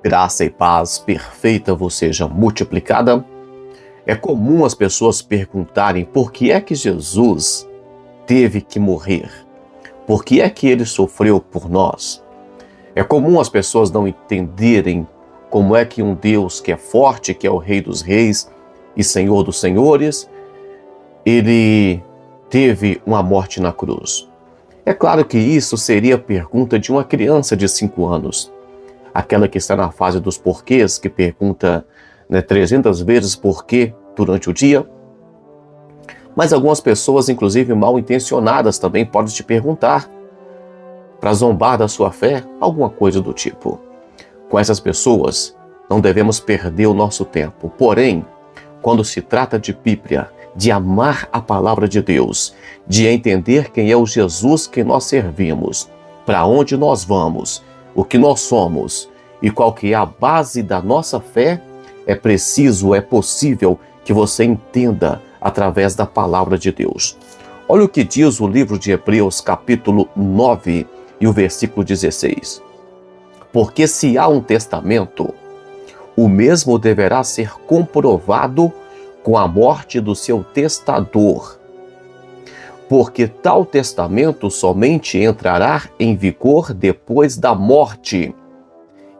Graça e paz perfeita vos seja multiplicada. É comum as pessoas perguntarem por que é que Jesus teve que morrer? Por que é que ele sofreu por nós? É comum as pessoas não entenderem como é que um Deus que é forte, que é o Rei dos Reis e Senhor dos Senhores, ele teve uma morte na cruz. É claro que isso seria a pergunta de uma criança de 5 anos. Aquela que está na fase dos porquês, que pergunta 300 vezes por quê durante o dia. Mas algumas pessoas, inclusive mal intencionadas, também podem te perguntar, para zombar da sua fé, alguma coisa do tipo. Com essas pessoas, não devemos perder o nosso tempo. Porém, quando se trata de Bíblia, de amar a palavra de Deus, de entender quem é o Jesus que nós servimos, para onde nós vamos, o que nós somos e qual que é a base da nossa fé, é preciso, é possível que você entenda através da palavra de Deus. Olha o que diz o livro de Hebreus, capítulo 9 e o versículo 16. Porque se há um testamento, o mesmo deverá ser comprovado com a morte do seu testador, porque tal testamento somente entrará em vigor depois da morte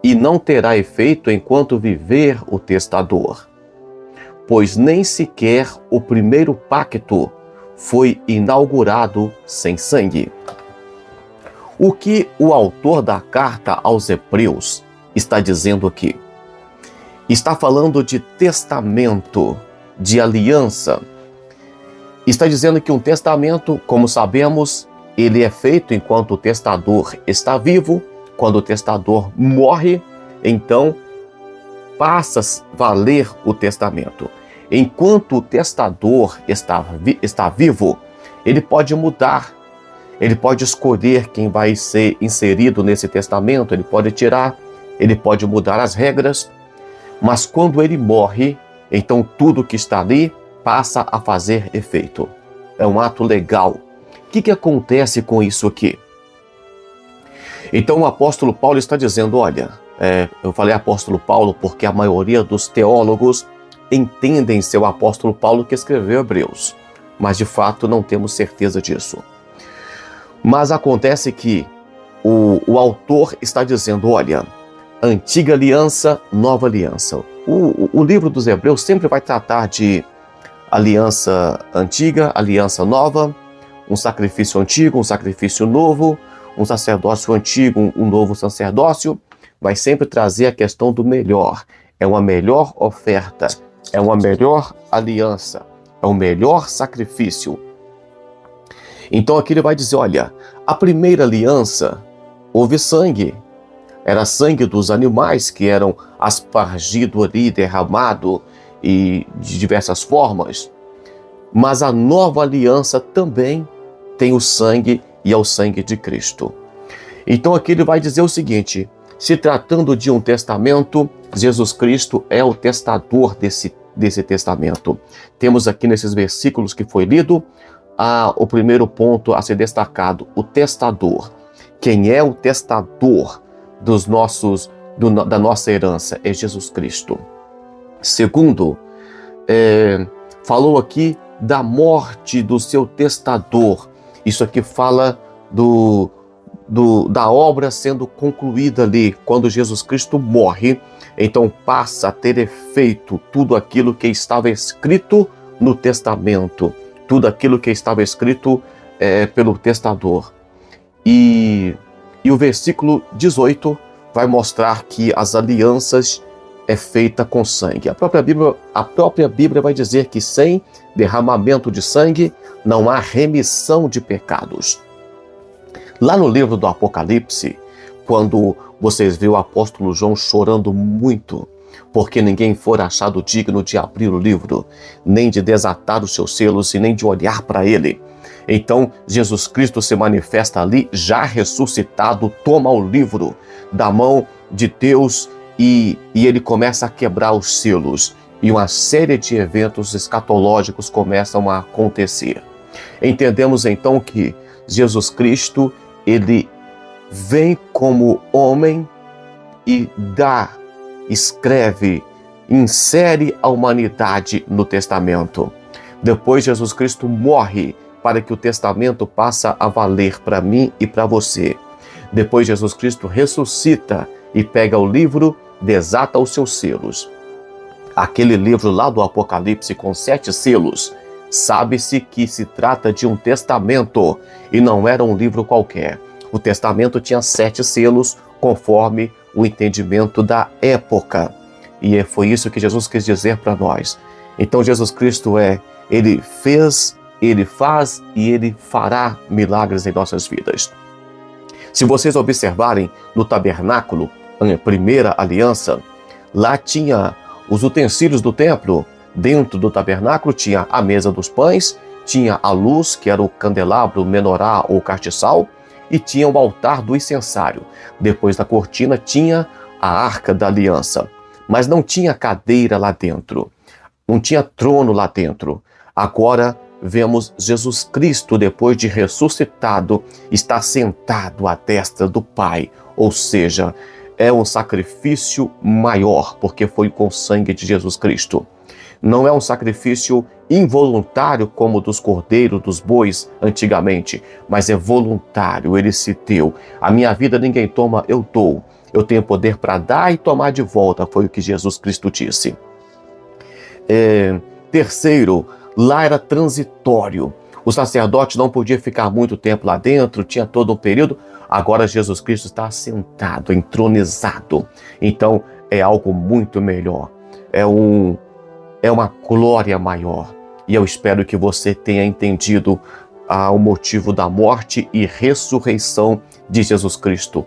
e não terá efeito enquanto viver o testador, pois nem sequer o primeiro pacto foi inaugurado sem sangue. O que o autor da carta aos Hebreus está dizendo aqui? Está falando de testamento, de aliança. Está dizendo que um testamento, como sabemos, ele é feito enquanto o testador está vivo. Quando o testador morre, então passa a valer o testamento. Enquanto o testador está vivo, ele pode mudar, ele pode escolher quem vai ser inserido nesse testamento, ele pode tirar, ele pode mudar as regras, mas quando ele morre, então tudo que está ali passa a fazer efeito. É um ato legal. O que acontece com isso aqui? Então o apóstolo Paulo está dizendo, olha, eu falei apóstolo Paulo porque a maioria dos teólogos entendem ser o apóstolo Paulo que escreveu Hebreus, mas de fato não temos certeza disso. Mas acontece que o autor está dizendo, olha, antiga aliança, nova aliança. O livro dos Hebreus sempre vai tratar de aliança antiga, aliança nova, um sacrifício antigo, um sacrifício novo, um sacerdócio antigo, um novo sacerdócio. Vai sempre trazer a questão do melhor. É uma melhor oferta, é uma melhor aliança, é um melhor sacrifício. Então aqui ele vai dizer, olha, a primeira aliança houve sangue. Era sangue dos animais que eram aspargido ali, derramado e de diversas formas. Mas a nova aliança também tem o sangue e é o sangue de Cristo. Então aqui ele vai dizer o seguinte, se tratando de um testamento, Jesus Cristo é o testador desse testamento. Temos aqui nesses versículos que foi lido, o primeiro ponto a ser destacado, o testador. Quem é o testador da nossa herança? É Jesus Cristo. Segundo, falou aqui da morte do seu testador. Isso aqui fala da obra sendo concluída ali. Quando Jesus Cristo morre, então passa a ter efeito tudo aquilo que estava escrito no testamento, tudo aquilo que estava escrito pelo testador. E o versículo 18 vai mostrar que as alianças é feita com sangue. A própria Bíblia vai dizer que sem derramamento de sangue não há remissão de pecados. Lá no livro do Apocalipse, quando vocês vê o apóstolo João chorando muito, porque ninguém for achado digno de abrir o livro, nem de desatar os seus selos e nem de olhar para ele. Então Jesus Cristo se manifesta ali, já ressuscitado, toma o livro da mão de Deus e ele começa a quebrar os selos. E uma série de eventos escatológicos começam a acontecer. Entendemos então que Jesus Cristo, ele vem como homem e dá escreve, insere a humanidade no testamento. Depois Jesus Cristo morre para que o testamento passe a valer para mim e para você. Depois Jesus Cristo ressuscita e pega o livro, desata os seus selos. Aquele livro lá do Apocalipse com 7 selos, sabe-se que se trata de um testamento e não era um livro qualquer. O testamento tinha 7 selos conforme o entendimento da época. E foi isso que Jesus quis dizer para nós. Então Jesus Cristo Ele fez, Ele faz e Ele fará milagres em nossas vidas. Se vocês observarem no tabernáculo, na primeira aliança, lá tinha os utensílios do templo. Dentro do tabernáculo tinha a mesa dos pães, tinha a luz, que era o candelabro, o menorá ou castiçal, e tinha o altar do incensário. Depois da cortina tinha a arca da aliança, mas não tinha cadeira lá dentro, não tinha trono lá dentro. Agora vemos Jesus Cristo, depois de ressuscitado, está sentado à destra do Pai, ou seja, é um sacrifício maior, porque foi com o sangue de Jesus Cristo. Não é um sacrifício involuntário como o dos cordeiros, dos bois antigamente, mas é voluntário, ele se deu. A minha vida ninguém toma, eu dou. Eu tenho poder para dar e tomar de volta, foi o que Jesus Cristo disse. Terceiro, lá era transitório. O sacerdote não podia ficar muito tempo lá dentro, tinha todo um período. Agora Jesus Cristo está assentado, entronizado. Então é algo muito melhor. É uma glória maior. E eu espero que você tenha entendido o motivo da morte e ressurreição de Jesus Cristo.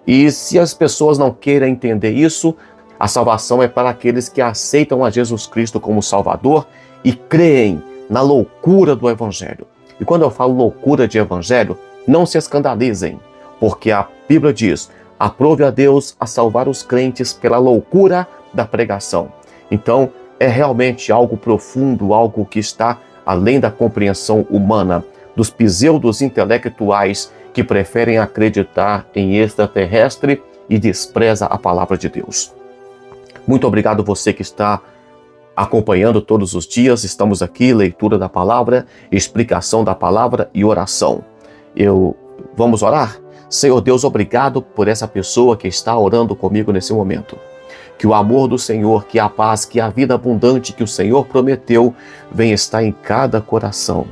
E se as pessoas não querem entender isso, a salvação é para aqueles que aceitam a Jesus Cristo como Salvador e creem na loucura do Evangelho. E quando eu falo loucura de Evangelho, não se escandalizem, porque a Bíblia diz: aprove a Deus a salvar os crentes pela loucura da pregação. Então, é realmente algo profundo, algo que está além da compreensão humana, dos pseudos intelectuais que preferem acreditar em extraterrestre e despreza a palavra de Deus. Muito obrigado você que está acompanhando todos os dias. Estamos aqui, leitura da palavra, explicação da palavra e oração. Vamos orar? Senhor Deus, obrigado por essa pessoa que está orando comigo nesse momento. Que o amor do Senhor, que a paz, que a vida abundante que o Senhor prometeu venha estar em cada coração.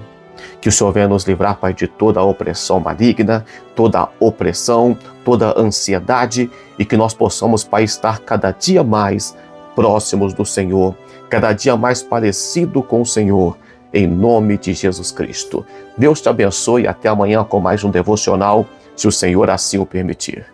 Que o Senhor venha nos livrar, Pai, de toda a opressão maligna, toda opressão, toda ansiedade, e que nós possamos, Pai, estar cada dia mais próximos do Senhor, cada dia mais parecido com o Senhor, em nome de Jesus Cristo. Deus te abençoe e até amanhã com mais um devocional, se o Senhor assim o permitir.